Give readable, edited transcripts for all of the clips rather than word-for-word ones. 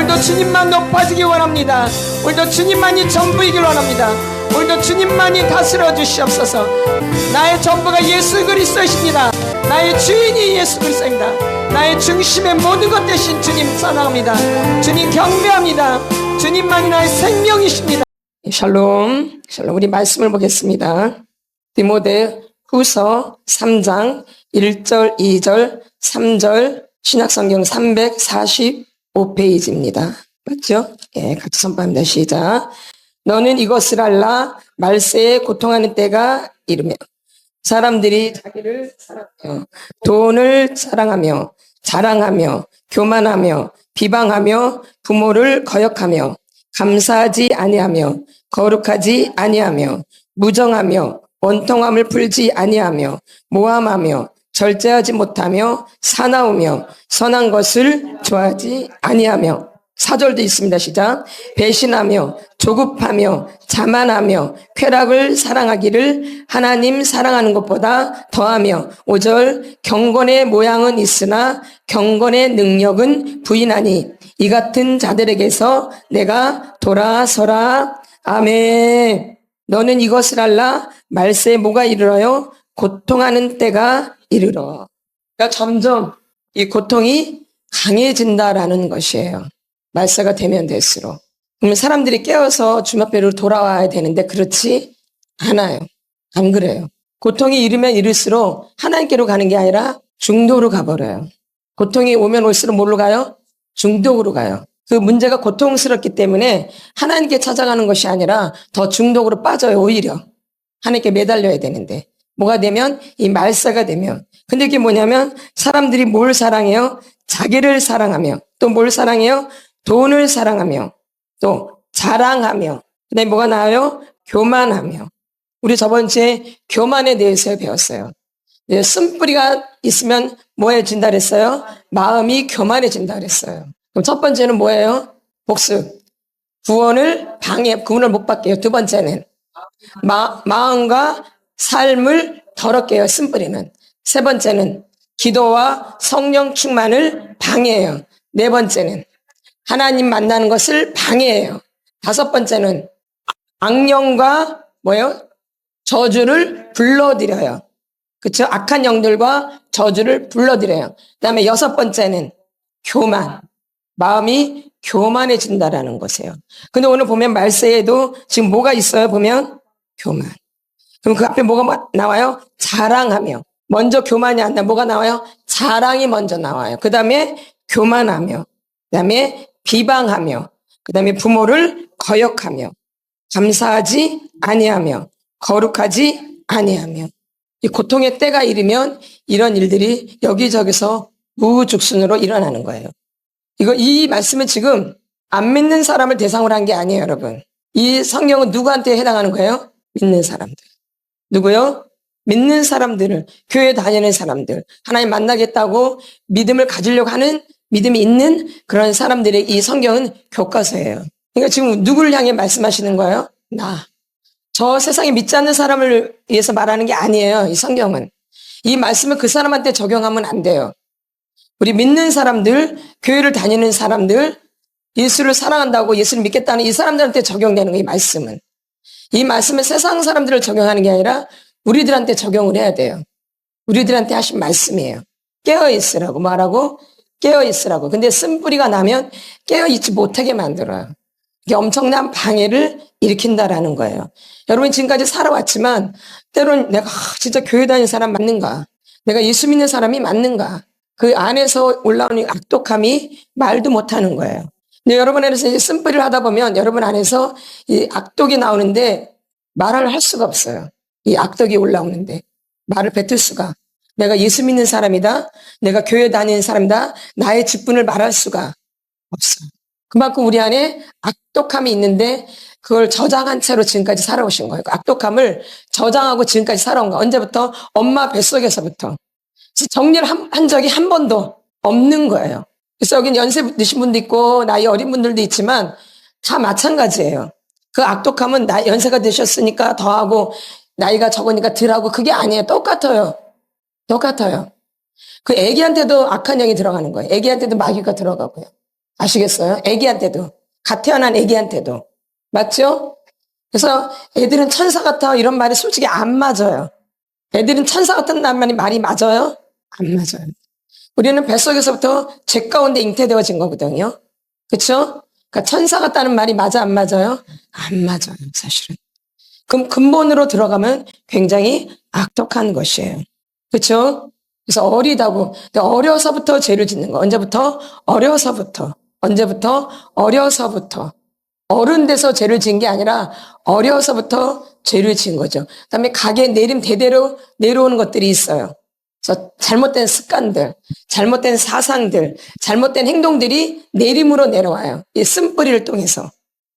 오늘도 주님만 높아지기 원합니다. 오늘도 주님만이 전부이길 원합니다. 오늘도 주님만이 다스려 주시옵소서. 나의 전부가 예수 그리스도이십니다. 나의 주인이 예수 그리스도입니다. 나의 중심의 모든 것 되신 주님 사랑합니다. 주님 경배합니다. 주님만이 나의 생명이십니다. 샬롬. 우리 말씀을 보겠습니다. 디모데 후서 3장 1절, 2절, 3절, 신약성경 345페이지입니다. 맞죠? 예, 같이 선포합니다. 시작. 너는 이것을 알라. 말세에 고통하는 때가 이르며 사람들이 자기를 사랑하며 돈을 사랑하며 자랑하며 교만하며 비방하며 부모를 거역하며 감사하지 아니하며 거룩하지 아니하며 무정하며 원통함을 풀지 아니하며 모함하며 절제하지 못하며 사나우며 선한 것을 좋아하지 아니하며 4절도 있습니다. 시작. 배신하며 조급하며 자만하며 쾌락을 사랑하기를 하나님 사랑하는 것보다 더하며 5절 경건의 모양은 있으나 경건의 능력은 부인하니 이 같은 자들에게서 내가 돌아서라. 아멘. 너는 이것을 알라. 말세에 뭐가 이르러요? 고통하는 때가 이르러. 그러니까 점점 이 고통이 강해진다라는 것이에요. 말세가 되면 될수록. 그러면 사람들이 깨어서 주님 앞으로 돌아와야 되는데 그렇지 않아요. 안 그래요. 고통이 이르면 이를수록 하나님께로 가는 게 아니라 중도로 가버려요. 고통이 오면 올수록 뭘로 가요? 중독으로 가요. 그 문제가 고통스럽기 때문에 하나님께 찾아가는 것이 아니라 더 중독으로 빠져요. 오히려 하나님께 매달려야 되는데 뭐가 되면 이 말세가 되면. 근데 이게 뭐냐면 사람들이 뭘 사랑해요? 자기를 사랑하며 또 뭘 사랑해요? 돈을 사랑하며 또 자랑하며 그다음에 뭐가 나와요? 교만하며. 우리 저번 주에 교만에 대해서 배웠어요. 쓴뿌리가 있으면 뭐 해진다 그랬어요? 마음이 교만해진다 그랬어요. 그럼 첫 번째는 뭐예요? 복습. 구원을 구원을 못 받게요. 두 번째는 마음과 삶을 더럽게 해요. 쓴뿌리는. 세 번째는 기도와 성령 충만을 방해해요. 네 번째는 하나님 만나는 것을 방해해요. 다섯 번째는 악령과 뭐예요? 저주를 불러들여요. 그렇죠? 악한 영들과 저주를 불러들여요. 그다음에 여섯 번째는 교만. 마음이 교만해진다라는 것이에요. 근데 오늘 보면 말세에도 지금 뭐가 있어요? 보면 교만. 그럼 그 앞에 뭐가 나와요? 자랑하며. 먼저 교만이 안 나와요. 뭐가 나와요? 자랑이 먼저 나와요. 그 다음에 교만하며. 그 다음에 비방하며. 그 다음에 부모를 거역하며. 감사하지 아니하며. 거룩하지 아니하며. 이 고통의 때가 이르면 이런 일들이 여기저기서 무죽순으로 일어나는 거예요. 이 말씀은 지금 안 믿는 사람을 대상으로 한 게 아니에요, 여러분. 이 성경은 누구한테 해당하는 거예요? 믿는 사람들. 누구요? 믿는 사람들을, 교회 다니는 사람들, 하나님 만나겠다고 믿음을 가지려고 하는 믿음이 있는 그런 사람들의 이 성경은 교과서예요. 그러니까 지금 누구를 향해 말씀하시는 거예요? 나. 저 세상에 믿지 않는 사람을 위해서 말하는 게 아니에요, 이 성경은. 이 말씀을 그 사람한테 적용하면 안 돼요. 우리 믿는 사람들, 교회를 다니는 사람들, 예수를 사랑한다고 예수를 믿겠다는 이 사람들한테 적용되는 거예요, 이 말씀은. 이 말씀은 세상 사람들을 적용하는 게 아니라 우리들한테 적용을 해야 돼요. 우리들한테 하신 말씀이에요. 깨어있으라고. 뭐라고? 깨어있으라고. 근데 쓴뿌리가 나면 깨어있지 못하게 만들어요. 이게 엄청난 방해를 일으킨다라는 거예요. 여러분 지금까지 살아왔지만 때로는 내가 진짜 교회 다니는 사람 맞는가? 내가 예수 믿는 사람이 맞는가? 그 안에서 올라오는 악독함이 말도 못하는 거예요. 근데 여러분 안에서 이제 쓴뿌리를 하다 보면 여러분 안에서 이 악독이 나오는데 말을 할 수가 없어요. 이 악독이 올라오는데 말을 뱉을 수가. 내가 예수 믿는 사람이다. 내가 교회 다니는 사람이다. 나의 직분을 말할 수가 없어. 그만큼 우리 안에 악독함이 있는데 그걸 저장한 채로 지금까지 살아오신 거예요. 그 악독함을 저장하고 지금까지 살아온 거예요. 언제부터? 엄마 뱃속에서부터. 정리를 한 적이 한 번도 없는 거예요. 그래서 여긴 연세 드신 분도 있고 나이 어린 분들도 있지만 다 마찬가지예요. 그 악독함은 연세가 드셨으니까 더하고 나이가 적으니까 덜하고 그게 아니에요. 똑같아요. 똑같아요. 그 애기한테도 악한 영이 들어가는 거예요. 애기한테도 마귀가 들어가고요. 아시겠어요? 애기한테도. 갓 태어난 애기한테도. 맞죠? 그래서 애들은 천사 같아 이런 말이 솔직히 안 맞아요. 애들은 천사 같은 말이 맞아요? 안 맞아요. 우리는 뱃속에서부터 죄 가운데 잉태되어진 거거든요. 그렇죠? 그러니까 천사 같다는 말이 맞아 안 맞아요? 안 맞아요, 사실은. 그럼 근본으로 들어가면 굉장히 악독한 것이에요. 그렇죠? 그래서 어리다고. 근데 어려서부터 죄를 짓는 거. 언제부터? 어려서부터. 언제부터? 어려서부터. 어른 돼서 죄를 지은 게 아니라 어려서부터 죄를 지은 거죠. 그다음에 가게 내림 대대로 내려오는 것들이 있어요. 그래서 잘못된 습관들, 잘못된 사상들, 잘못된 행동들이 내림으로 내려와요. 이 쓴뿌리를 통해서.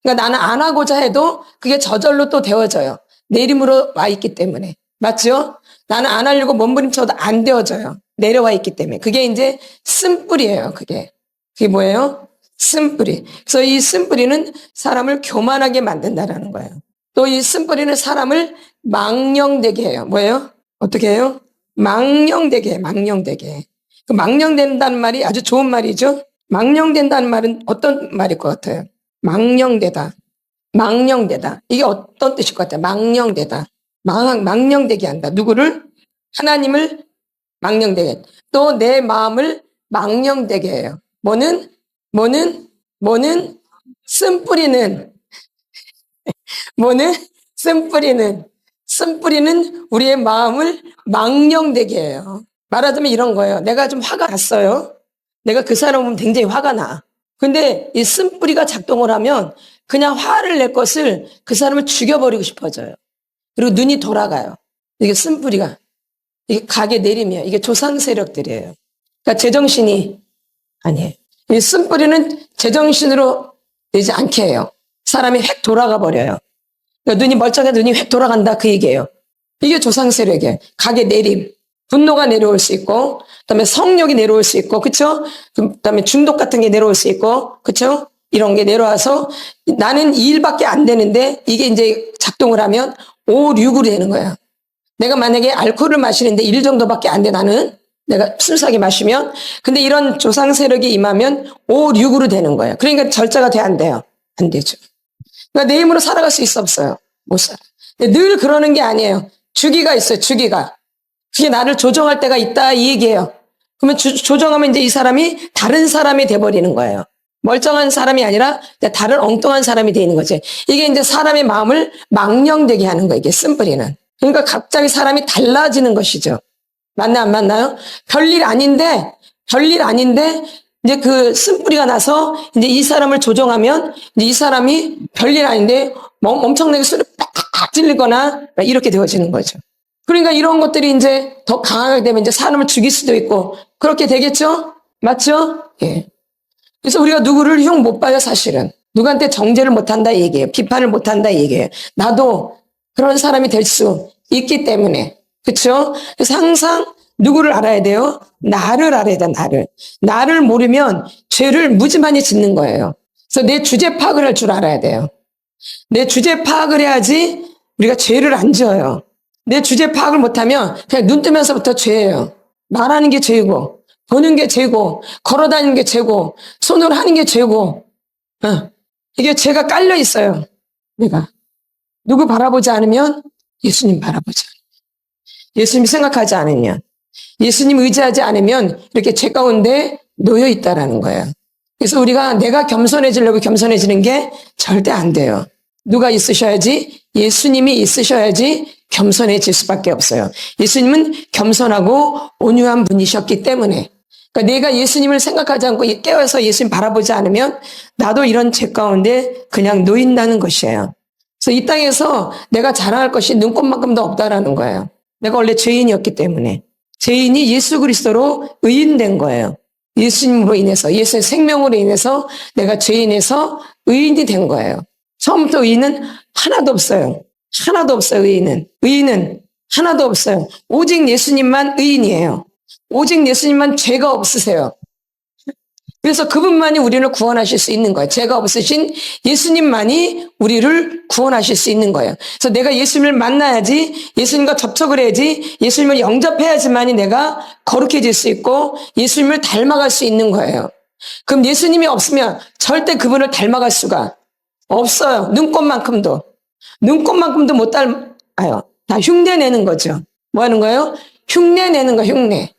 그러니까 나는 안 하고자 해도 그게 저절로 또 되어져요. 내림으로 와 있기 때문에. 맞죠? 나는 안 하려고 몸부림쳐도 안 되어져요. 내려와 있기 때문에. 그게 이제 쓴뿌리예요, 그게. 그게 뭐예요? 쓴뿌리. 그래서 이 쓴뿌리는 사람을 교만하게 만든다라는 거예요. 또 이 쓴뿌리는 사람을 망령되게 해요. 뭐예요? 어떻게 해요? 망령되게 해, 망령되게. 그 망령된다는 말이 아주 좋은 말이죠. 망령된다는 말은 어떤 말일 것 같아요? 망령되다. 망령되다. 이게 어떤 뜻일 것 같아요? 망령되다. 망령되게 한다. 누구를? 하나님을 망령되게. 또 내 마음을 망령되게 해요. 뭐는? 쓴뿌리는, 뭐는? 쓴뿌리는 우리의 마음을 망령되게 해요. 말하자면 이런 거예요. 내가 좀 화가 났어요. 내가 그 사람 보면 굉장히 화가 나. 근데 이 쓴뿌리가 작동을 하면 그냥 화를 낼 것을 그 사람을 죽여버리고 싶어져요. 그리고 눈이 돌아가요. 이게 쓴뿌리가. 이게 가게 내림이에요. 이게 조상 세력들이에요. 그러니까 제정신이 아니에요. 이 쓴뿌리는 제정신으로 되지 않게 해요. 사람이 획 돌아가 버려요. 그러니까 눈이 멀쩡해도 눈이 획 돌아간다 그 얘기예요. 이게 조상 세력이에요. 가게 내림. 분노가 내려올 수 있고, 그다음에 성욕이 내려올 수 있고, 그렇죠? 그다음에 중독 같은 게 내려올 수 있고, 그렇죠? 이런 게 내려와서 나는 이 일밖에 안 되는데 이게 이제 작동을 하면 5, 6으로 되는 거야. 내가 만약에 알코올을 마시는데 1 정도밖에 안 돼, 나는. 내가 순수하게 마시면. 근데 이런 조상 세력이 임하면 5, 6으로 되는 거예요. 그러니까 절제가 돼, 안 돼요? 안 되죠. 그러니까 내 힘으로 살아갈 수 있어, 없어요? 못 살아. 근데 늘 그러는 게 아니에요. 주기가 있어요, 주기가. 그게 나를 조정할 때가 있다, 이 얘기예요. 그러면 조정하면 이제 이 사람이 다른 사람이 돼버리는 거예요. 멀쩡한 사람이 아니라 다른 엉뚱한 사람이 되는 거지. 이게 이제 사람의 마음을 망령되게 하는 거예요, 이게 쓴뿌리는. 그러니까 갑자기 사람이 달라지는 것이죠. 맞나 안 맞나요? 별일 아닌데 이제 그 쓴뿌리가 나서 이제 이 사람을 조정하면 이제 이 사람이 별일 아닌데 엄청나게 술을 빡 찔리거나 이렇게 되어지는 거죠. 그러니까 이런 것들이 이제 더 강하게 되면 이제 사람을 죽일 수도 있고 그렇게 되겠죠? 맞죠? 예. 그래서 우리가 누구를 흉 못 봐요, 사실은. 누구한테 정죄를 못 한다 이 얘기예요. 비판을 못 한다 이 얘기예요. 나도 그런 사람이 될 수 있기 때문에. 그렇죠? 그래서 항상 누구를 알아야 돼요? 나를 알아야 돼, 나를. 나를 모르면 죄를 무지만이 짓는 거예요. 그래서 내 주제 파악을 할 줄 알아야 돼요. 내 주제 파악을 해야지 우리가 죄를 안 지어요. 내 주제 파악을 못하면 그냥 눈 뜨면서부터 죄예요. 말하는 게 죄고, 보는 게 죄고, 걸어다니는 게 죄고, 손으로 하는 게 죄고, 이게 죄가 깔려 있어요. 내가 누구 바라보지 않으면 예수님 바라보지 않으면, 예수님 생각하지 않으면, 예수님 의지하지 않으면 이렇게 죄 가운데 놓여 있다라는 거예요. 그래서 우리가 내가 겸손해지려고 겸손해지는 게 절대 안 돼요. 누가 있으셔야지, 예수님이 있으셔야지 겸손해질 수밖에 없어요. 예수님은 겸손하고 온유한 분이셨기 때문에. 그러니까 내가 예수님을 생각하지 않고 깨어서 예수님 바라보지 않으면 나도 이런 죄 가운데 그냥 놓인다는 것이에요. 그래서 이 땅에서 내가 자랑할 것이 눈꼽만큼도 없다라는 거예요. 내가 원래 죄인이었기 때문에. 죄인이 예수 그리스도로 의인된 거예요. 예수님으로 인해서, 예수의 생명으로 인해서 내가 죄인에서 의인이 된 거예요. 처음부터 의인은 하나도 없어요. 하나도 없어요, 의인은. 의인은 하나도 없어요. 오직 예수님만 의인이에요. 오직 예수님만 죄가 없으세요. 그래서 그분만이 우리를 구원하실 수 있는 거예요. 죄가 없으신 예수님만이 우리를 구원하실 수 있는 거예요. 그래서 내가 예수님을 만나야지, 예수님과 접촉을 해야지, 예수님을 영접해야지만이 내가 거룩해질 수 있고 예수님을 닮아갈 수 있는 거예요. 그럼 예수님이 없으면 절대 그분을 닮아갈 수가 없어요. 눈꽃만큼도 못 닮아요. 다 흉내내는 거죠. 뭐 하는 거예요? 흉내내는 거, 흉내.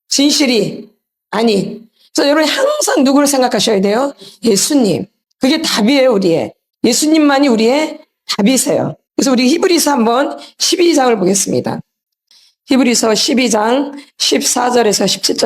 진실이 아니. 그래서 여러분 항상 누구를 생각하셔야 돼요? 예수님. 그게 답이에요, 우리의. 예수님만이 우리의 답이세요. 그래서 우리 히브리서 한번 12장을 보겠습니다. 히브리서 12장 14절에서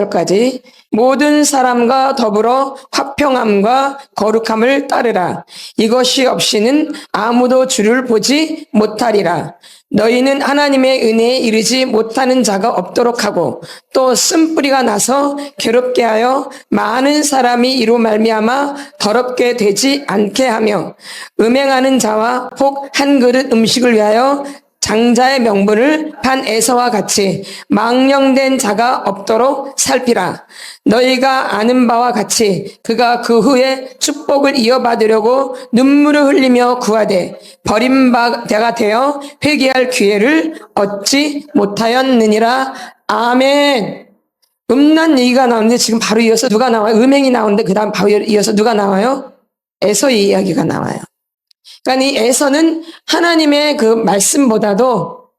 17절까지 모든 사람과 더불어 화평함과 거룩함을 따르라. 이것이 없이는 아무도 주를 보지 못하리라. 너희는 하나님의 은혜에 이르지 못하는 자가 없도록 하고 또 쓴뿌리가 나서 괴롭게 하여 많은 사람이 이로 말미암아 더럽게 되지 않게 하며 음행하는 자와 혹 한 그릇 음식을 위하여 장자의 명분을 판 에서와 같이 망령된 자가 없도록 살피라. 너희가 아는 바와 같이 그가 그 후에 축복을 이어받으려고 눈물을 흘리며 구하되 버림받아가 되어 회개할 기회를 얻지 못하였느니라. 아멘. 음란 얘기가 나오는데 지금 바로 이어서 누가 나와요? 음행이 나오는데 그 다음 바로 이어서 누가 나와요? 에서의 이야기가 나와요. 그러니까 이 에서는 하나님의 그 말씀보다도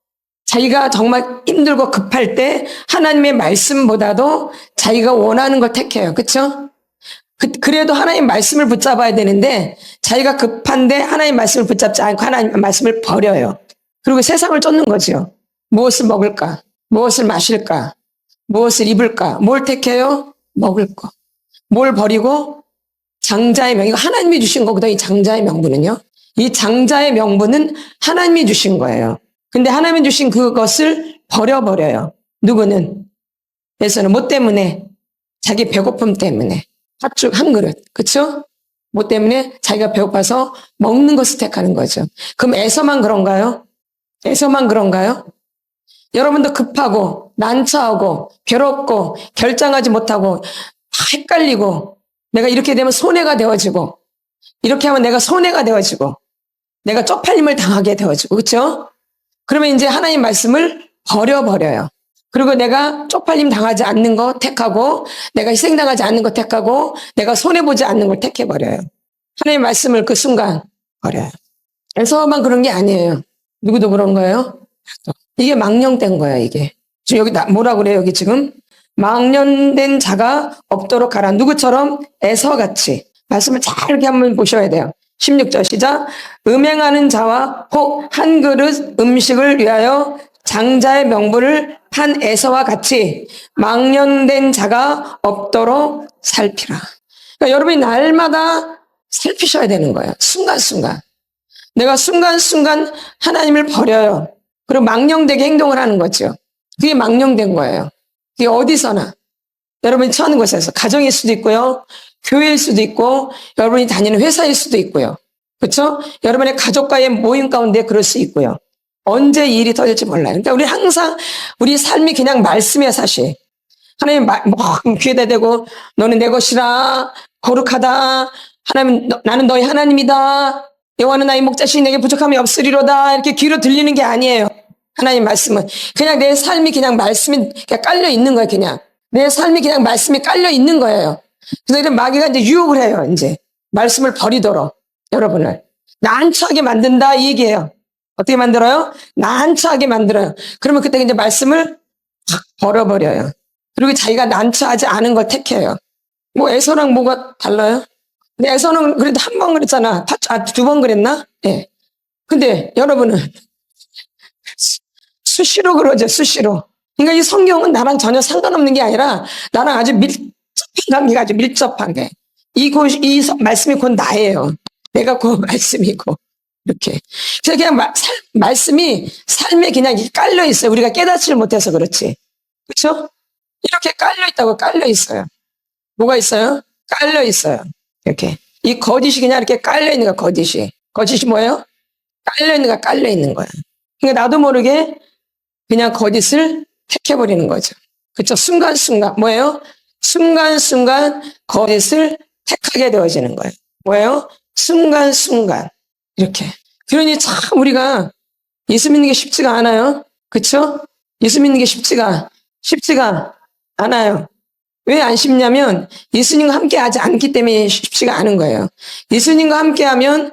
자기가 정말 힘들고 급할 때 하나님의 말씀보다도 자기가 원하는 걸 택해요. 그렇죠? 그래도 하나님 말씀을 붙잡아야 되는데 자기가 급한데 하나님 말씀을 붙잡지 않고 하나님 말씀을 버려요. 그리고 세상을 쫓는 거죠. 무엇을 먹을까? 무엇을 마실까? 무엇을 입을까? 뭘 택해요? 먹을 거. 뭘 버리고? 장자의 명. 이거 하나님이 주신 거거든요. 이 장자의 명분은요. 이 장자의 명분은 하나님이 주신 거예요. 근데 하나님이 주신 그것을 버려버려요. 누구는? 에서는 뭐 때문에? 자기 배고픔 때문에. 팥죽 한 그릇. 그쵸? 뭐 때문에? 자기가 배고파서 먹는 것을 택하는 거죠. 그럼 에서만 그런가요? 에서만 그런가요? 여러분도 급하고 난처하고 괴롭고 결정하지 못하고 다 헷갈리고 내가 이렇게 되면 손해가 되어지고 이렇게 하면 내가 손해가 되어지고 내가 쪽팔림을 당하게 되어지고 그렇죠? 그러면 이제 하나님 말씀을 버려버려요. 그리고 내가 쪽팔림 당하지 않는 거 택하고 내가 희생당하지 않는 거 택하고 내가 손해보지 않는 걸 택해버려요. 하나님 말씀을 그 순간 버려요. 에서만 그런 게 아니에요. 누구도 그런 거예요? 이게 망령된 거야 이게. 지금 여기 뭐라 그래요 여기 지금? 망령된 자가 없도록 하라. 누구처럼? 에서같이. 말씀을 잘 이렇게 한번 보셔야 돼요. 16절 시작. 음행하는 자와 혹 한 그릇 음식을 위하여 장자의 명분을 판 에서와 같이 망령된 자가 없도록 살피라. 그러니까 여러분이 날마다 살피셔야 되는 거예요. 순간순간. 내가 순간순간 하나님을 버려요. 그리고 망령되게 행동을 하는 거죠. 그게 망령된 거예요. 그게 어디서나. 여러분이 처하는 곳에서. 가정일 수도 있고요. 교회일 수도 있고 여러분이 다니는 회사일 수도 있고요. 그렇죠? 여러분의 가족과의 모임 가운데 그럴 수 있고요. 언제 이 일이 터질지 몰라요. 그러니까 우리 항상 우리 삶이 그냥 말씀이야 사실. 하나님 귀에다 대고 너는 내 것이라 거룩하다. 하나님 나는 너희 하나님이다. 여호와는 나의 목자시니 내게 부족함이 없으리로다. 이렇게 귀로 들리는 게 아니에요. 하나님 말씀은 그냥 내 삶이 그냥 말씀이 그냥 깔려 있는 거예요. 그냥 내 삶이 그냥 말씀이 깔려 있는 거예요. 그래서 이런 마귀가 이제 유혹을 해요. 이제 말씀을 버리도록 여러분을 난처하게 만든다 이 얘기예요. 어떻게 만들어요? 난처하게 만들어요. 그러면 그때 이제 말씀을 확 버려버려요. 그리고 자기가 난처하지 않은 걸 택해요. 뭐 에서랑 뭐가 달라요? 근데 에서는 그래도 한 번 그랬잖아. 두 번 그랬나? 예. 근데 여러분은 수시로 그러죠. 수시로. 그러니까 이 성경은 나랑 전혀 상관없는 게 아니라 나랑 아주 밀접한 관계가 아주 밀접한 게. 이 말씀이 곧 나예요. 내가 그 말씀이고. 이렇게. 그래서 그냥 말씀이 삶에 그냥 깔려 있어요. 우리가 깨닫지를 못해서 그렇지. 그렇죠? 이렇게 깔려 있다고 깔려 있어요. 뭐가 있어요? 깔려 있어요. 이렇게. 이 거짓이 그냥 이렇게 깔려 있는 거야, 거짓이. 거짓이 뭐예요? 깔려 있는 거야, 깔려 있는 거야. 그러니까 나도 모르게 그냥 거짓을 택해버리는 거죠. 그렇죠? 순간순간. 뭐예요? 순간순간 거짓을 택하게 되어지는 거예요. 뭐예요? 순간순간. 이렇게. 그러니 참 우리가 예수 믿는 게 쉽지가 않아요. 그렇죠? 예수 믿는 게 쉽지가 않아요. 왜 안 쉽냐면 예수님과 함께 하지 않기 때문에 쉽지가 않은 거예요. 예수님과 함께 하면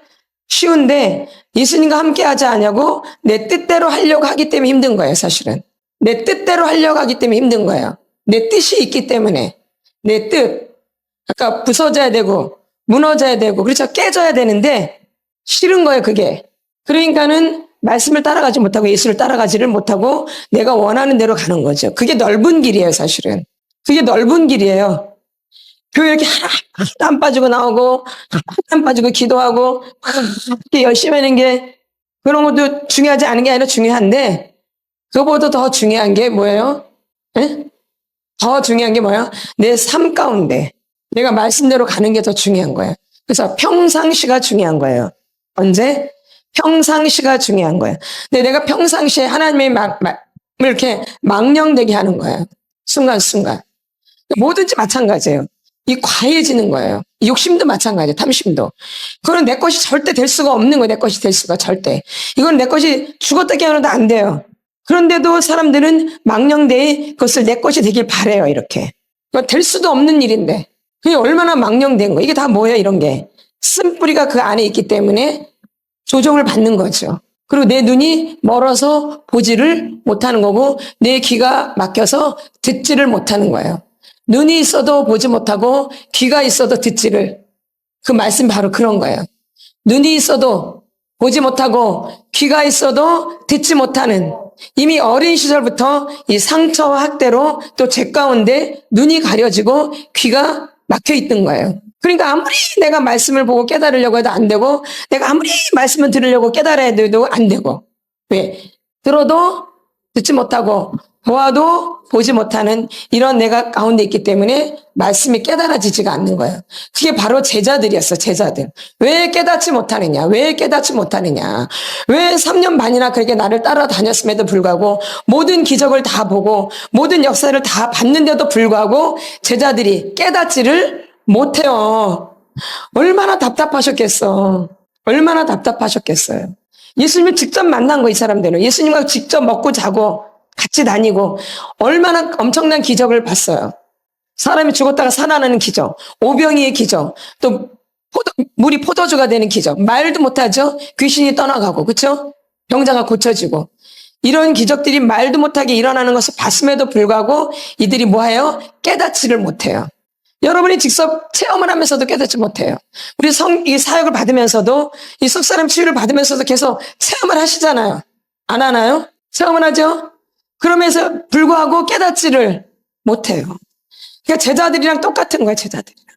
쉬운데 예수님과 함께 하지 않냐고 내 뜻대로 하려고 하기 때문에 힘든 거예요, 사실은. 내 뜻대로 하려고 하기 때문에 힘든 거예요. 내 뜻이 있기 때문에. 내 뜻. 아까 부서져야 되고 무너져야 되고 그렇죠. 깨져야 되는데 싫은 거예요, 그게. 그러니까는 말씀을 따라가지 못하고 예수를 따라가지를 못하고 내가 원하는 대로 가는 거죠. 그게 넓은 길이에요, 사실은. 그게 넓은 길이에요. 교회 이렇게 하나도 안 빠지고 나오고 하나도 안 빠지고 기도하고 이렇게 열심히 하는 게 그런 것도 중요하지 않은 게 아니라 중요한데 그거보다 더 중요한 게 뭐예요? 예? 더 중요한 게 뭐예요? 내 삶 가운데 내가 말씀대로 가는 게 더 중요한 거예요. 그래서 평상시가 중요한 거예요. 언제? 평상시가 중요한 거예요. 근데 내가 평상시에 하나님의 이렇게 망령되게 하는 거예요. 순간순간. 뭐든지 마찬가지예요. 이 과해지는 거예요. 이 욕심도 마찬가지예요. 탐심도. 그건 내 것이 절대 될 수가 없는 거예요. 내 것이 될 수가 절대. 이건 내 것이 죽었다 깨어나도 안 돼요. 그런데도 사람들은 망령되이 그것을 내 것이 되길 바래요. 이렇게. 될 수도 없는 일인데. 그게 얼마나 망령된 거예요. 이게 다 뭐예요? 이런 게. 쓴뿌리가 그 안에 있기 때문에 조종을 받는 거죠. 그리고 내 눈이 멀어서 보지를 못하는 거고 내 귀가 막혀서 듣지를 못하는 거예요. 눈이 있어도 보지 못하고 귀가 있어도 듣지를. 그 말씀 바로 그런 거예요. 눈이 있어도 보지 못하고 귀가 있어도 듣지 못하는 이미 어린 시절부터 이 상처와 학대로 또 죄 가운데 눈이 가려지고 귀가 막혀 있던 거예요. 그러니까 아무리 내가 말씀을 보고 깨달으려고 해도 안 되고 내가 아무리 말씀을 들으려고 깨달아야 해도 안 되고 왜? 들어도 듣지 못하고 보아도 보지 못하는 이런 내가 가운데 있기 때문에 말씀이 깨달아지지가 않는 거예요. 그게 바로 제자들이었어, 제자들. 왜 깨닫지 못하느냐? 왜 깨닫지 못하느냐? 왜 3년 반이나 그렇게 나를 따라다녔음에도 불구하고 모든 기적을 다 보고 모든 역사를 다 봤는데도 불구하고 제자들이 깨닫지를 못해요. 얼마나 답답하셨겠어. 얼마나 답답하셨겠어요. 예수님을 직접 만난 거, 이 사람들은. 예수님과 직접 먹고 자고 같이 다니고 얼마나 엄청난 기적을 봤어요. 사람이 죽었다가 살아나는 기적, 오병이의 기적, 또 물이 포도주가 되는 기적, 말도 못하죠? 귀신이 떠나가고, 그렇죠? 병자가 고쳐지고 이런 기적들이 말도 못하게 일어나는 것을 봤음에도 불구하고 이들이 뭐해요? 깨닫지를 못해요. 여러분이 직접 체험을 하면서도 깨닫지 못해요. 우리 이 사역을 받으면서도 이 속사람 치유를 받으면서도 계속 체험을 하시잖아요. 안 하나요? 체험을 하죠? 그러면서 불구하고 깨닫지를 못해요. 그러니까 제자들이랑 똑같은 거예요, 제자들이랑.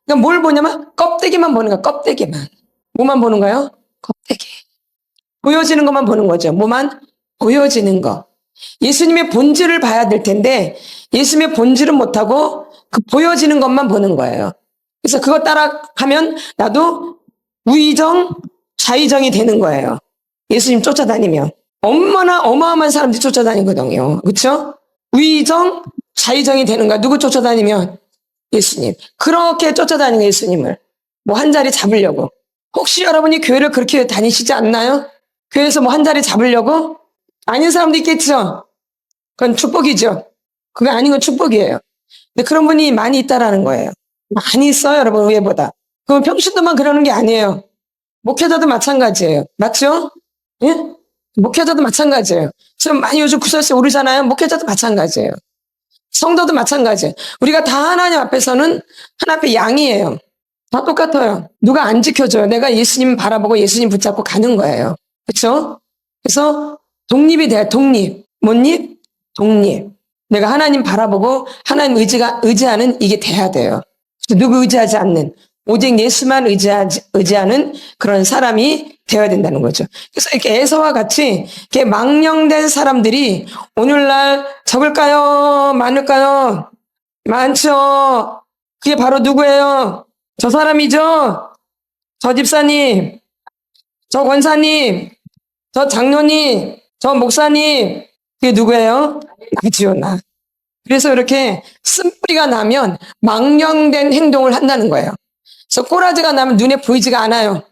그러니까 뭘 보냐면 껍데기만 보는 거야, 껍데기만. 뭐만 보는 거예요? 껍데기. 보여지는 것만 보는 거죠. 뭐만? 보여지는 거. 예수님의 본질을 봐야 될 텐데 예수님의 본질은 못하고 그 보여지는 것만 보는 거예요. 그래서 그거 따라가면 나도 우의정, 좌의정이 되는 거예요. 예수님 쫓아다니면. 얼마나 어마어마한 사람들이 쫓아다니거든요. 그렇죠? 우의정, 좌의정이 되는 거야. 누구 쫓아다니면? 예수님. 그렇게 쫓아다니는 예수님을. 뭐 한 자리 잡으려고. 혹시 여러분이 교회를 그렇게 다니시지 않나요? 교회에서 뭐 한 자리 잡으려고? 아닌 사람도 있겠죠? 그건 축복이죠. 그게 아닌 건 축복이에요. 근데 그런 분이 많이 있다라는 거예요. 많이 있어요, 여러분, 의회보다. 그럼 평신도만 그러는 게 아니에요. 목회자도 마찬가지예요. 맞죠? 예? 목회자도 마찬가지예요. 지금 많이 요즘 구설수 오르잖아요. 목회자도 마찬가지예요. 성도도 마찬가지예요. 우리가 다 하나님 앞에서는 하나님 앞에 양이에요. 다 똑같아요. 누가 안 지켜줘요. 내가 예수님 바라보고 예수님 붙잡고 가는 거예요. 그렇죠? 그래서 독립이 돼요. 독립. 뭔 입? 독립. 내가 하나님 바라보고 하나님 의지하는 이게 돼야 돼요. 누구 의지하지 않는 오직 예수만 의지하는 그런 사람이 되어야 된다는 거죠. 그래서 이렇게 에서와 같이 이렇게 망령된 사람들이 오늘날 적을까요? 많을까요? 많죠. 그게 바로 누구예요? 저 사람이죠? 저 집사님, 저 권사님, 저 장로님, 저 목사님. 그게 누구예요? 나지요, 나. 그래서 이렇게 쓴뿌리가 나면 망령된 행동을 한다는 거예요. 그래서 꼬라지가 나면 눈에 보이지가 않아요.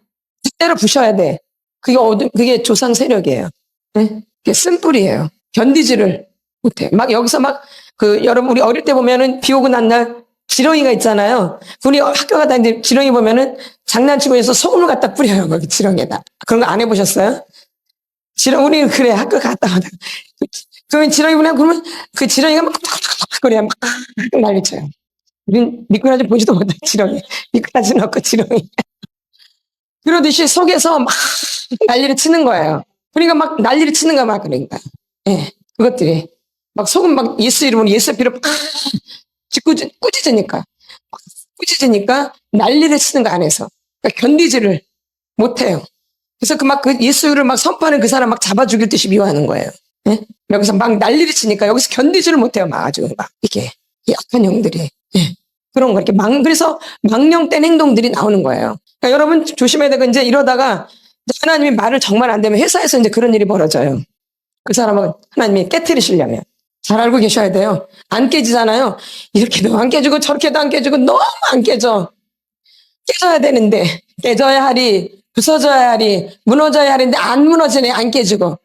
때려 부셔야 돼. 그게 조상 세력이에요. 네? 그게 쓴뿌리예요. 견디지를 못해. 막 여기서 막 여러분, 우리 어릴 때 보면은 비 오고 난 날 지렁이가 있잖아요. 우리 학교 가다 이제 지렁이 보면은 장난치고 해서 소금을 갖다 뿌려요. 거기 지렁이에다. 그런 거 안 해보셨어요? 우리는 그래. 학교 갔다 와다. 그러면 지렁이 보면, 그러면 그 지렁이가 막 그래. 막 난리쳐요. 우린 미꾸라지 보지도 못해, 지렁이. 미꾸라지 넣고 지렁이. 그러듯이 속에서 막 난리를 치는 거예요. 그러니까 막 난리를 치는 거야, 막 그러니까. 예, 그것들이. 막 소금 막 예수 이름으로 예수 피로 막 꾸짖으니까. 꾸짖으니까 난리를 치는 거 안에서. 그러니까 견디지를 못해요. 그래서 그 예수를 막 선포하는 그 사람 막 잡아 죽일 듯이 미워하는 거예요. 예? 여기서 막 난리를 치니까 여기서 견디지를 못해요. 막 아주 막 이게 약한 영들이. 예. 그런 거 이렇게 그래서 망령된 행동들이 나오는 거예요. 그러니까 여러분 조심해야 되고 이제 이러다가 하나님이 말을 정말 안 되면 회사에서 이제 그런 일이 벌어져요. 그 사람은 하나님이 깨트리시려면 잘 알고 계셔야 돼요. 안 깨지잖아요. 이렇게도 안 깨지고 저렇게도 안 깨지고 너무 안 깨져. 깨져야 되는데 깨져야 하리, 부서져야 하리, 무너져야 하는데 안 무너지네, 안 깨지고.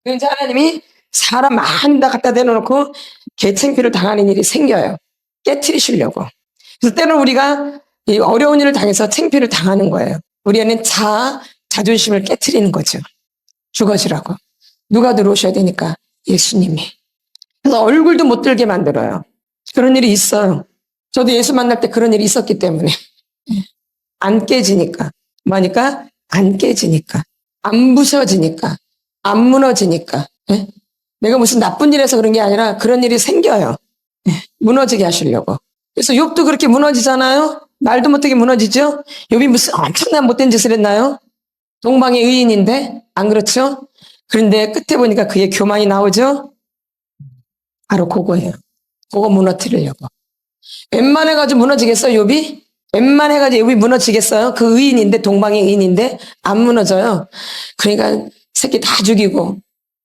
그래서 하나님이 사람 많이 다 갖다 대놓고 개창피를 당하는 일이 생겨요. 깨트리시려고. 그래서 때로는 우리가 이 어려운 일을 당해서 창피를 당하는 거예요. 우리는 자존심을 깨트리는 거죠. 죽어지라고. 누가 들어오셔야 되니까? 예수님이. 그래서 얼굴도 못 들게 만들어요. 그런 일이 있어요. 저도 예수 만날 때 그런 일이 있었기 때문에. 안 깨지니까. 뭐니까? 안 깨지니까. 안 부서지니까. 안 무너지니까. 예? 내가 무슨 나쁜 일에서 그런 게 아니라 그런 일이 생겨요. 예, 무너지게 하시려고. 그래서 욥도 그렇게 무너지잖아요. 말도 못하게 무너지죠. 욥이 무슨 엄청난 못된 짓을 했나요? 동방의 의인인데 안 그렇죠? 그런데 끝에 보니까 그의 교만이 나오죠. 바로 그거예요. 그거 무너뜨리려고. 웬만해가지고 무너지겠어요, 욥이? 웬만해가지고 욥이 무너지겠어요? 그 의인인데, 동방의 의인인데 안 무너져요. 그러니까 새끼 다 죽이고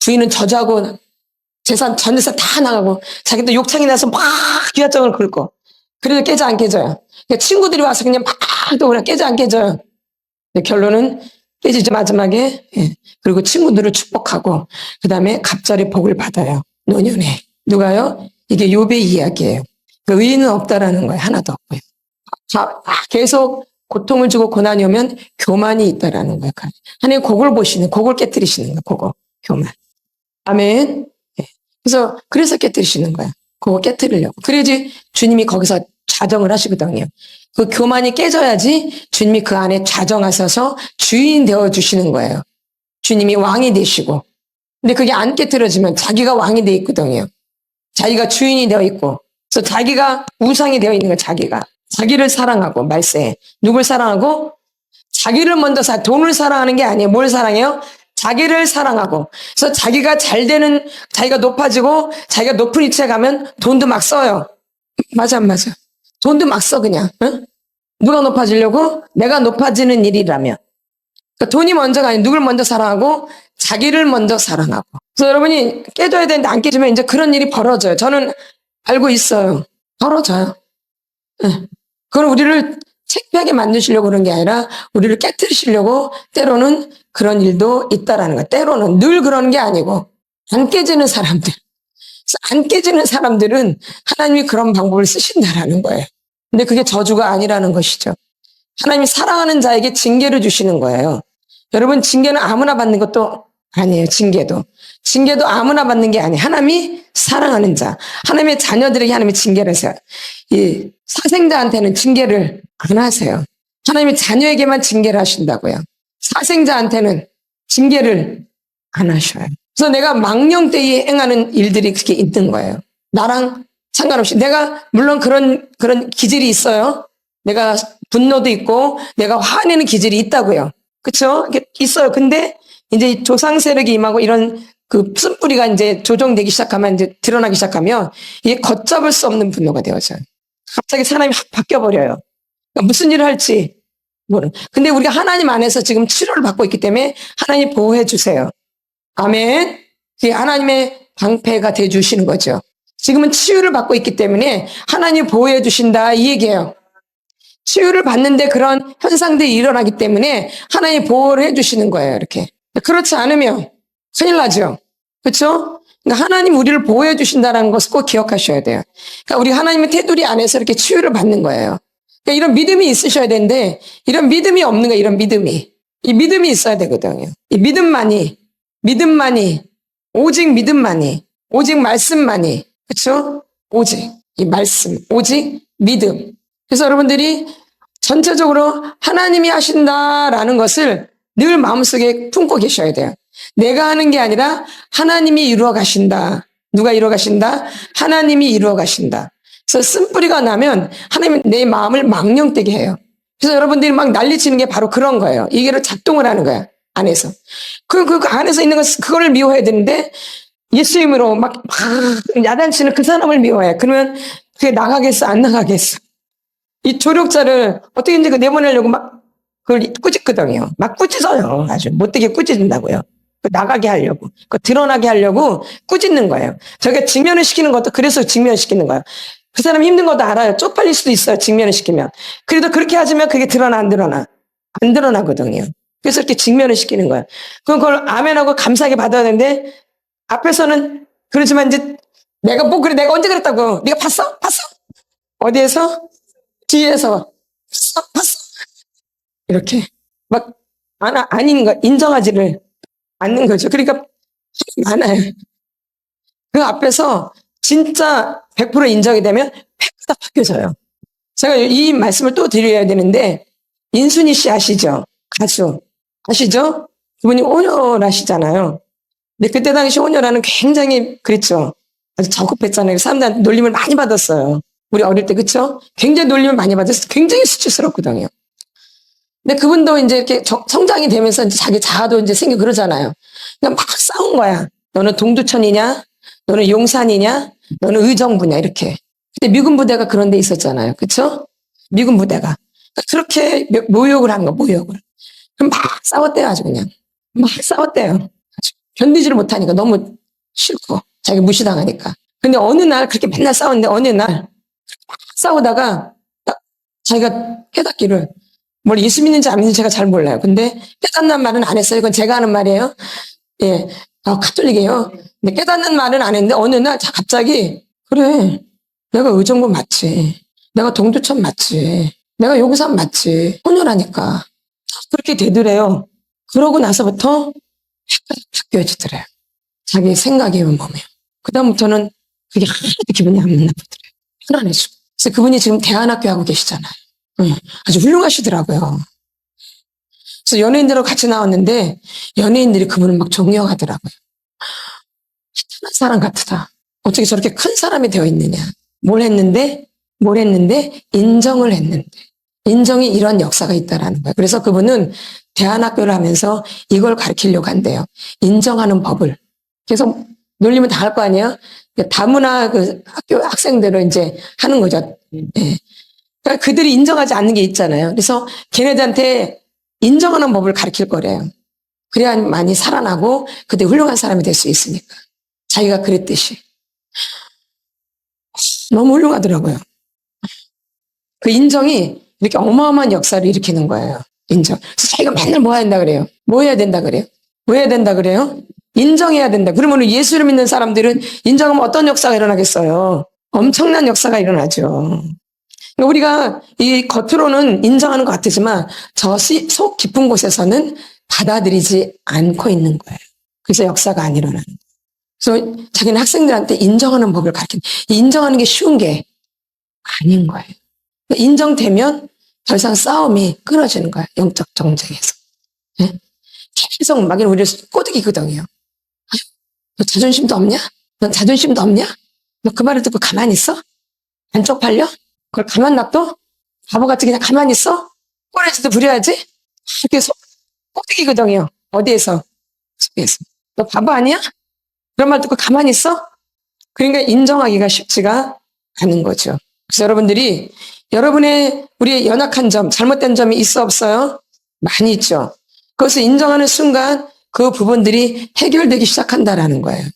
부인은 저주하고 재산 전 재산 다 나가고 자기도 욕창이 나서 막 귀화장을 긁고 그래도 깨져 안 깨져요. 그러니까 친구들이 와서 그냥 막 또 그냥 깨져 안 깨져요. 결론은 깨지죠, 마지막에. 예. 그리고 친구들을 축복하고 그 다음에 갑자기 복을 받아요. 노년에. 누가요? 이게 욥의 이야기예요. 그 의인은 없다라는 거예요. 하나도 없고요. 계속 고통을 주고 고난이 오면 교만이 있다라는 거예요. 하나님 그걸 보시는, 그걸 깨뜨리시는 거예요. 그거 교만. 아멘. 예. 그래서 깨뜨리시는 거야. 그거 깨뜨리려고. 그래야지 주님이 거기서 좌정을 하시거든요. 그 교만이 깨져야지 주님이 그 안에 좌정하셔서 주인 되어 주시는 거예요. 주님이 왕이 되시고. 근데 그게 안 깨뜨려지면 자기가 왕이 돼 있거든요. 자기가 주인이 되어 있고. 그래서 자기가 우상이 되어 있는 거예요. 자기를 사랑하고 말세. 누굴 사랑하고? 자기를 먼저 돈을 사랑하는 게 아니에요. 뭘 사랑해요? 자기를 사랑하고. 그래서 자기가 잘 되는, 자기가 높아지고 자기가 높은 위치에 가면 돈도 막 써요. 맞아, 안 맞아? 돈도 막 써, 그냥. 응? 누가 높아지려고? 내가 높아지는 일이라면. 그러니까 돈이 먼저가 아니고 누굴 먼저 사랑하고 자기를 먼저 사랑하고. 그래서 여러분이 깨져야 되는데 안 깨지면 이제 그런 일이 벌어져요. 저는 알고 있어요. 벌어져요. 응. 그걸 우리를 창피하게 만드시려고 그런 게 아니라 우리를 깨뜨리시려고 때로는 그런 일도 있다라는 거예요. 때로는 늘 그러는 게 아니고 안 깨지는 사람들. 안 깨지는 사람들은 하나님이 그런 방법을 쓰신다라는 거예요. 근데 그게 저주가 아니라는 것이죠. 하나님이 사랑하는 자에게 징계를 주시는 거예요. 여러분, 징계는 아무나 받는 것도 아니에요. 징계도 아무나 받는 게 아니에요. 하나님이 사랑하는 자, 하나님의 자녀들에게 하나님이 징계를 하세요. 이 사생자한테는 징계를 안 하세요. 하나님의 자녀에게만 징계를 하신다고요. 사생자한테는 징계를 안 하셔요. 그래서 내가 망령 때에 행하는 일들이 그렇게 있는 거예요. 나랑 상관없이. 내가 물론 그런 기질이 있어요. 내가 분노도 있고 내가 화내는 기질이 있다고요. 그렇죠? 있어요. 근데 이제 조상 세력이 임하고 이런 그 쓴뿌리가 이제 조정되기 시작하면 이제 드러나기 시작하면 이게 걷잡을 수 없는 분노가 되어져요. 갑자기 사람이 확 바뀌어버려요. 그러니까 무슨 일을 할지 모르는. 근데 우리가 하나님 안에서 지금 치료를 받고 있기 때문에 하나님 보호해 주세요. 아멘. 그게 하나님의 방패가 돼 주시는 거죠. 지금은 치유를 받고 있기 때문에 하나님 보호해 주신다 이 얘기예요. 치유를 받는데 그런 현상들이 일어나기 때문에 하나님 보호를 해 주시는 거예요. 이렇게. 그렇지 않으면 큰일 나죠. 그렇죠? 그러니까 하나님 우리를 보호해 주신다는 것을 꼭 기억하셔야 돼요. 그러니까 우리 하나님의 테두리 안에서 이렇게 치유를 받는 거예요. 그러니까 이런 믿음이 있으셔야 되는데 이런 믿음이 없는 거예요. 이런 믿음이. 이 믿음이 있어야 되거든요. 이 믿음만이 오직 믿음만이 오직 말씀만이 그렇죠? 오직 이 말씀 오직 믿음. 그래서 여러분들이 전체적으로 하나님이 하신다라는 것을 늘 마음속에 품고 계셔야 돼요. 내가 하는 게 아니라 하나님이 이루어 가신다. 누가 이루어 가신다? 하나님이 이루어 가신다. 그래서 쓴뿌리가 나면 하나님은 내 마음을 망령되게 해요. 그래서 여러분들이 막 난리치는 게 바로 그런 거예요. 이게 작동을 하는 거야. 안에서. 그 안에서 있는 것, 그거를 미워해야 되는데 예수 이름으로 막 야단치는 그 사람을 미워해. 그러면 그게 나가겠어? 안 나가겠어? 이 조력자를 어떻게든지 내보내려고 막 그걸 꾸짖거든요. 막 꾸짖어요. 아주 못되게 꾸짖는다고요. 나가게 하려고, 드러나게 하려고 꾸짖는 거예요. 저희가 직면을 시키는 것도 그래서 직면시키는 거예요. 그 사람 힘든 것도 알아요. 쪽팔릴 수도 있어요. 직면을 시키면. 그래도 그렇게 하지만 그게 드러나 안 드러나? 안 드러나거든요. 그래서 이렇게 직면을 시키는 거예요. 그걸 아멘하고 감사하게 받아야 되는데 앞에서는 그러지만 이제 내가 뭐 그래 내가 언제 그랬다고 네가 봤어? 어디에서? 뒤에서 봤어? 이렇게 막 아닌 거 인정하지를 않는 거죠. 그러니까 많아요. 그 앞에서 진짜 100% 인정이 되면 100% 바뀌어져요. 제가 이 말씀을 또 드려야 되는데 인순이 씨 아시죠? 가수 아시죠? 그분이 온열하시잖아요. 근데 그때 당시 온열하는 굉장히 그랬죠. 아주 적급했잖아요. 사람들한테 놀림을 많이 받았어요. 우리 어릴 때 그쵸? 굉장히 놀림을 많이 받았어요. 굉장히 수치스럽거든요. 근데 그분도 이제 이렇게 성장이 되면서 이제 자기 자아도 이제 생기고 그러잖아요. 그냥 막 싸운 거야. 너는 동두천이냐? 너는 용산이냐? 너는 의정부냐? 이렇게. 그때 미군 부대가 그런 데 있었잖아요. 그쵸? 미군 부대가. 그렇게 모욕을 하는 거, 모욕을. 그럼 막 싸웠대요, 아주 그냥. 막 싸웠대요. 아주 견디지를 못하니까 너무 싫고, 자기 무시당하니까. 근데 어느 날 그렇게 맨날 싸웠는데 어느 날 막 싸우다가 딱 자기가 깨닫기를 뭘 예수 믿는지 안 믿는지 제가 잘 몰라요. 근데 깨닫는 말은 안 했어요. 이건 제가 하는 말이에요. 예, 가톨릭이에요. 근데 깨닫는 말은 안 했는데 어느 날 갑자기 그래, 내가 의정부 맞지. 내가 동두천 맞지. 내가 용산 맞지. 혼혈하니까. 그렇게 되더래요. 그러고 나서부터 바뀌어지더래요. 자기 생각이 몸이요. 그다음부터는 그게 하나도 기분이 안 나쁘더래요. 편안해지고. 그래서 그분이 지금 대안학교 하고 계시잖아요. 아주 훌륭하시더라고요. 그래서 연예인들하고 같이 나왔는데 연예인들이 그분을 막 존경하더라고요. 대단한 사람 같다. 어떻게 저렇게 큰 사람이 되어 있느냐. 뭘 했는데 인정을 했는데 인정이 이런 역사가 있다라는 거예요. 그래서 그분은 대안학교를 하면서 이걸 가르치려고 한대요. 인정하는 법을. 계속 놀리면 다 할 거 아니에요? 다문화 그 학교 학생들을 이제 하는 거죠. 예. 그러니까 그들이 인정하지 않는 게 있잖아요. 그래서 걔네들한테 인정하는 법을 가르칠 거래요. 그래야 많이 살아나고 그때 훌륭한 사람이 될 수 있으니까. 자기가 그랬듯이. 너무 훌륭하더라고요. 그 인정이 이렇게 어마어마한 역사를 일으키는 거예요. 인정. 그래서 자기가 맨날 뭐 해야 된다 그래요? 뭐 해야 된다 그래요? 뭐 해야 된다 그래요? 인정해야 된다. 그러면 예수를 믿는 사람들은 인정하면 어떤 역사가 일어나겠어요? 엄청난 역사가 일어나죠. 우리가 이 겉으로는 인정하는 것 같지만 저 속 깊은 곳에서는 받아들이지 않고 있는 거예요. 그래서 역사가 안 일어나는 거예요. 그래서 자기는 학생들한테 인정하는 법을 가르치는, 인정하는 게 쉬운 게 아닌 거예요. 인정되면 더 이상 싸움이 끊어지는 거예요. 영적 정쟁에서. 네? 계속 막 우리를 꼬드기거든요. 너 자존심도 없냐? 넌 자존심도 없냐? 너 그 말을 듣고 가만히 있어? 안 쪽팔려? 그걸 가만 놔둬? 바보같이 그냥 가만히 있어? 꼬리지도 부려야지? 이렇게 꼬드기거든요. 어디에서? 속에서. 너 바보 아니야? 그런 말 듣고 가만히 있어? 그러니까 인정하기가 쉽지가 않은 거죠. 그래서 여러분들이 여러분의 우리의 연약한 점, 잘못된 점이 있어 없어요? 많이 있죠. 그것을 인정하는 순간 그 부분들이 해결되기 시작한다라는 거예요.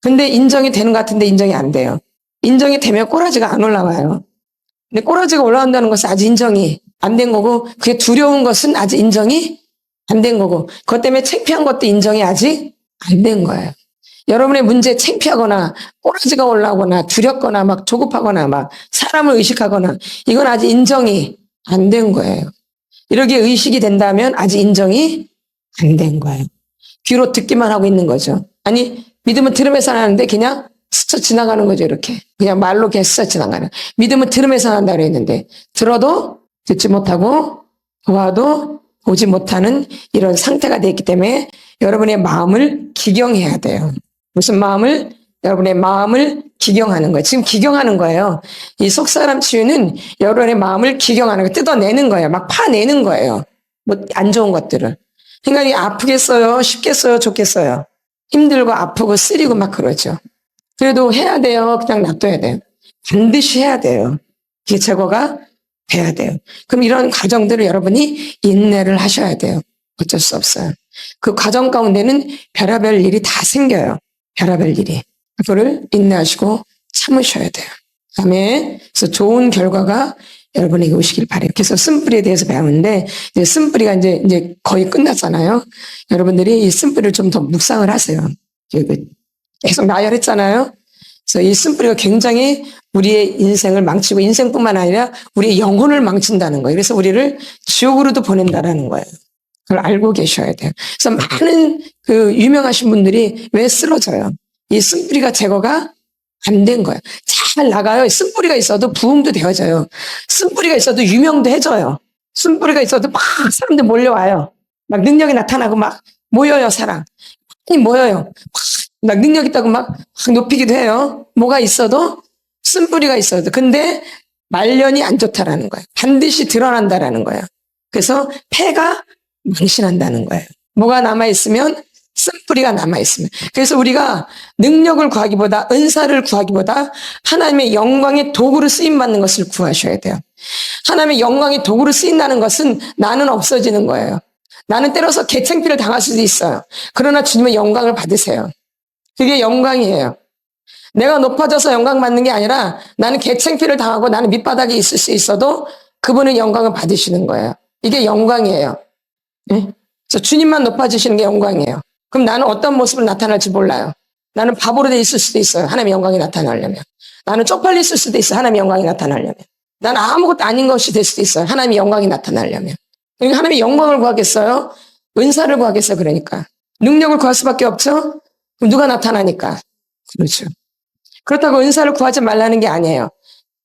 근데 인정이 되는 것 같은데 인정이 안 돼요. 인정이 되면 꼬라지가 안 올라와요. 근데 꼬라지가 올라온다는 것은 아직 인정이 안 된 거고 그게 두려운 것은 아직 인정이 안 된 거고 그것 때문에 창피한 것도 인정이 아직 안 된 거예요. 여러분의 문제에 창피하거나 꼬라지가 올라오거나 두렵거나 막 조급하거나 막 사람을 의식하거나 이건 아직 인정이 안 된 거예요. 이렇게 의식이 된다면 아직 인정이 안 된 거예요. 귀로 듣기만 하고 있는 거죠. 아니 믿음은 들으면서 하는데 그냥 스쳐 지나가는 거죠. 이렇게 그냥 말로 그냥 스쳐 지나가는. 믿음은 들으면서 한다 그랬는데 들어도 듣지 못하고 보아도 보지 못하는 이런 상태가 되어 있기 때문에 여러분의 마음을 기경해야 돼요. 무슨 마음을? 여러분의 마음을 기경하는 거예요. 지금 기경하는 거예요. 이 속사람 치유는 여러분의 마음을 기경하는 거예요. 뜯어내는 거예요. 막 파내는 거예요. 뭐 안 좋은 것들을. 그러니까 이게 아프겠어요? 쉽겠어요? 좋겠어요? 힘들고 아프고 쓰리고 막 그러죠. 그래도 해야 돼요? 그냥 놔둬야 돼요? 반드시 해야 돼요. 이게 제거가 돼야 돼요. 그럼 이런 과정들을 여러분이 인내를 하셔야 돼요. 어쩔 수 없어요. 그 과정 가운데는 별의별 일이 다 생겨요. 별의별 일이. 그거를 인내하시고 참으셔야 돼요. 아멘. 그래서 좋은 결과가 여러분에게 오시길 바래요. 그래서 쓴뿌리에 대해서 배우는데 이제 쓴뿌리가 이제 거의 끝났잖아요. 여러분들이 이 쓴뿌리를 좀 더 묵상을 하세요. 계속 나열했잖아요. 그래서 이 쓴뿌리가 굉장히 우리의 인생을 망치고 인생뿐만 아니라 우리의 영혼을 망친다는 거예요. 그래서 우리를 지옥으로도 보낸다라는 거예요. 그걸 알고 계셔야 돼요. 그래서 많은 그 유명하신 분들이 왜 쓰러져요? 이 쓴뿌리가 제거가 안 된 거예요. 잘 나가요. 쓴뿌리가 있어도 부흥도 되어져요. 쓴뿌리가 있어도 유명도 해져요. 쓴뿌리가 있어도 막 사람들 몰려와요. 막 능력이 나타나고 막 모여요, 사람. 많이 모여요. 막 능력 있다고 막 높이기도 해요. 뭐가 있어도 쓴뿌리가 있어도. 근데 말년이 안 좋다라는 거예요. 반드시 드러난다라는 거예요. 그래서 폐가 망신한다는 거예요. 뭐가 남아있으면 쓴뿌리가 남아있으면. 그래서 우리가 능력을 구하기보다 은사를 구하기보다 하나님의 영광의 도구로 쓰임받는 것을 구하셔야 돼요. 하나님의 영광의 도구로 쓰인다는 것은 나는 없어지는 거예요. 나는 때로서 개창피를 당할 수도 있어요. 그러나 주님의 영광을 받으세요. 그게 영광이에요. 내가 높아져서 영광 받는 게 아니라 나는 개창피를 당하고 나는 밑바닥에 있을 수 있어도 그분은 영광을 받으시는 거예요. 이게 영광이에요. 네? 그래서 주님만 높아지시는 게 영광이에요. 그럼 나는 어떤 모습으로 나타날지 몰라요. 나는 바보로 돼 있을 수도 있어요. 하나님의 영광이 나타나려면. 나는 쪽팔려 있을 수도 있어요. 하나님의 영광이 나타나려면. 나는 아무것도 아닌 것이 될 수도 있어요. 하나님의 영광이 나타나려면. 그러니까 하나님의 영광을 구하겠어요? 은사를 구하겠어요? 그러니까. 능력을 구할 수밖에 없죠? 그럼 누가 나타나니까? 그렇죠. 그렇다고 은사를 구하지 말라는 게 아니에요.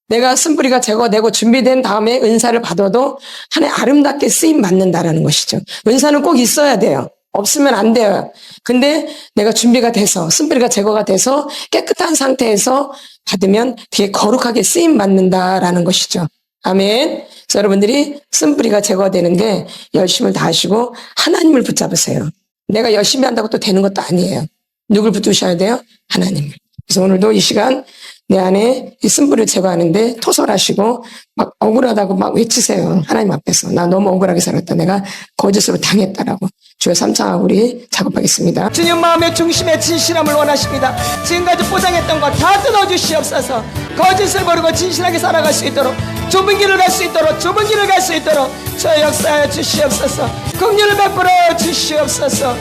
내가 쓴뿌리가 제거되고 준비된 다음에 은사를 받아도 하나님 아름답게 쓰임 받는다라는 것이죠. 은사는 꼭 있어야 돼요. 없으면 안 돼요. 근데 내가 준비가 돼서 쓴뿌리가 제거가 돼서 깨끗한 상태에서 받으면 되게 거룩하게 쓰임 받는다라는 것이죠. 아멘. 그래서 여러분들이 쓴뿌리가 제거되는 게 열심을 다하시고 하나님을 붙잡으세요. 내가 열심히 한다고 또 되는 것도 아니에요. 누굴 붙드셔야 돼요? 하나님을. 그래서 오늘도 이 시간 내 안에 이 쓴뿌리를 제거하는데 토설하시고 막 억울하다고 막 외치세요. 하나님 앞에서. 나 너무 억울하게 살았다. 내가 거짓으로 당했다라고. 주여 삼창하고 우리 작업하겠습니다. 주님 마음의 중심에 진실함을 원하십니다. 지금까지 포장했던 거 다 뜯어주시옵소서. 거짓을 버리고 진실하게 살아갈 수 있도록 좁은 길을 갈 수 있도록 좁은 길을 갈 수 있도록 저 역사하여 주시옵소서. 긍휼을 베풀어 주시옵소서.